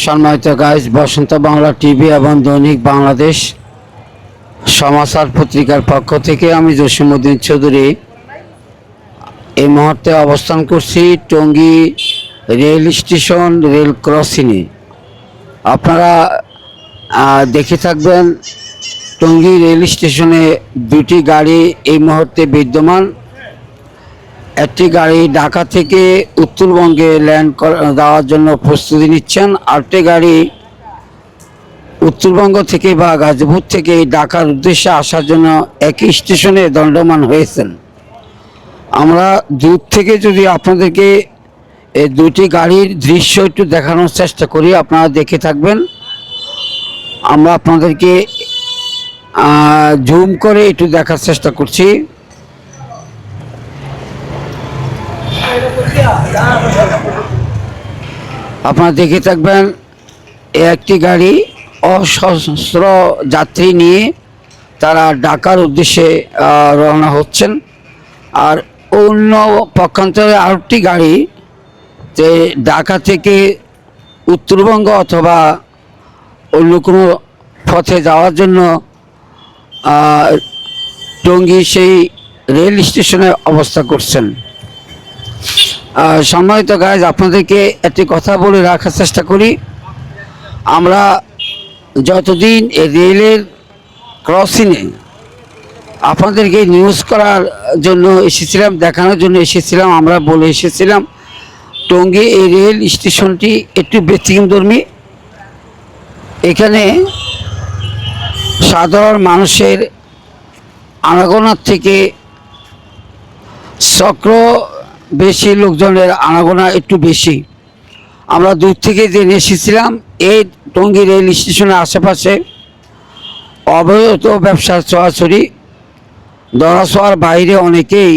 সম্মানিত গাইজ, বসন্ত বাংলা টিভি এবং দৈনিক বাংলাদেশ সমাচার পত্রিকার পক্ষ থেকে আমি জসিমউদ্দিন চৌধুরী এই মুহূর্তে অবস্থান করছি টঙ্গী রেল স্টেশন রেল ক্রসিংয়ে। আপনারা দেখে থাকবেন টঙ্গী রেল স্টেশনে দুটি গাড়ি এই মুহূর্তে বিদ্যমান। একটি গাড়ি ঢাকা থেকে উত্তরবঙ্গে ল্যান্ড দেওয়ার জন্য প্রস্তুতি নিচ্ছেন, আরেকটি গাড়ি উত্তরবঙ্গ থেকে বা গাজীপুর থেকে ঢাকার উদ্দেশ্যে আসার জন্য একই স্টেশনে দণ্ডমান হয়েছেন। আমরা দূর থেকে যদি আপনাদেরকে এই দুটি গাড়ির দৃশ্য একটু দেখানোর চেষ্টা করি, আপনারা দেখে থাকবেন। আমরা আপনাদেরকে জুম করে একটু দেখার চেষ্টা করছি। আপনারা দেখে থাকবেন একটি গাড়ি অসহস্র যাত্রী নিয়ে তারা ঢাকার উদ্দেশ্যে রওনা হচ্ছেন, আর অন্য পক্ষান্তরে আরেকটি গাড়ি যে ঢাকা থেকে উত্তরবঙ্গ অথবা অন্য কোনো পথে যাওয়ার জন্য টঙ্গী সেই রেল স্টেশনে অবস্থা করছেন। সম্মানিত গাইজ, আপনাদেরকে একটি কথা বলে রাখার চেষ্টা করি। আমরা যতদিন এই রেলের ক্রসিংয়ে আপনাদেরকে নিউজ করার জন্য এসেছিলাম, দেখানোর জন্য এসেছিলাম, আমরা বলে এসেছিলাম টঙ্গী এই রেল স্টেশনটি একটু ব্যতিক্রমধর্মী। এখানে সাধারণ মানুষের আনাগোনার থেকে চক্র বেশি, লোকজনের আনাগোনা একটু বেশি। আমরা দূর থেকে জেনে এসেছিলাম এই টঙ্গী রেল স্টেশনের আশেপাশে অবৈধ ব্যবসার ছড়াছড়ি, ধরাছোঁয়ার বাইরে অনেকেই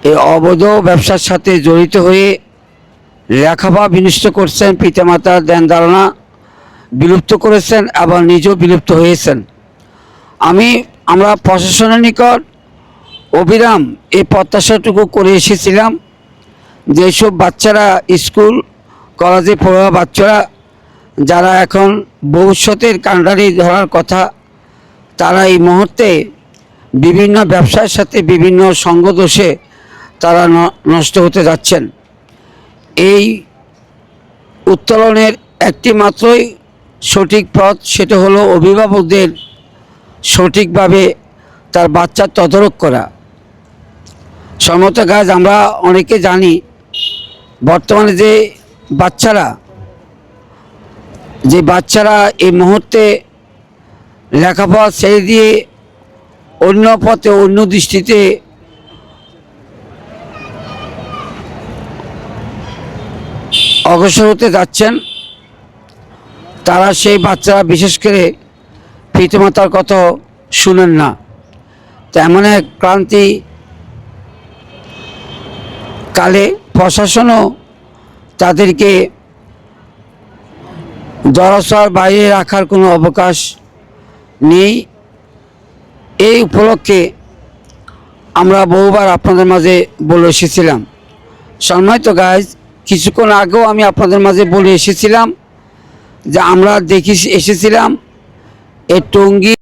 এই অবৈধ ব্যবসার সাথে জড়িত হয়ে লেখাপড়া বিনষ্ট করছেন, পিতামাতার ধ্যান ধারণা বিলুপ্ত করেছেন এবং নিজেও বিলুপ্ত হয়েছেন। আমরা প্রশাসনের নিকট অবিরাম এই প্রত্যাশাটুকু করে এসেছিলাম, যেসব বাচ্চারা স্কুল কলেজে পড়ুয়া বাচ্চারা যারা এখন ভবিষ্যতের কাণ্ডারি ধরার কথা, তারা এই মুহূর্তে বিভিন্ন ব্যবসার সাথে বিভিন্ন সঙ্গদোষে তারা নষ্ট হতে যাচ্ছেন। এই উত্তোলনের একটি মাত্রই সঠিক পথ, সেটা হলো অভিভাবকদের সঠিকভাবে তার বাচ্চার তদারক করা। সম্মত কাজ, আমরা অনেকে জানি বর্তমানে যে বাচ্চারা এই মুহূর্তে লেখাপড়া ছেড়ে দিয়ে অন্য পথে অন্য দৃষ্টিতে অগ্রসর হতে যাচ্ছেন, তারা সেই বাচ্চারা বিশেষ করে পিতামাতার কথা শুনেন না। তেমন এক ক্রান্তি কালে প্রশাসনও তাদেরকে ধরাছোঁয়ার বাইরে রাখার কোনো অবকাশ নেই। এই উপলক্ষে আমরা বহুবার আপনাদের মাঝে বলে এসেছিলাম। সম্মানিত গাইজ, কিছুক্ষণ আগেও আমি আপনাদের মাঝে বলে এসেছিলাম যে আমরা এসেছিলাম এই টঙ্গী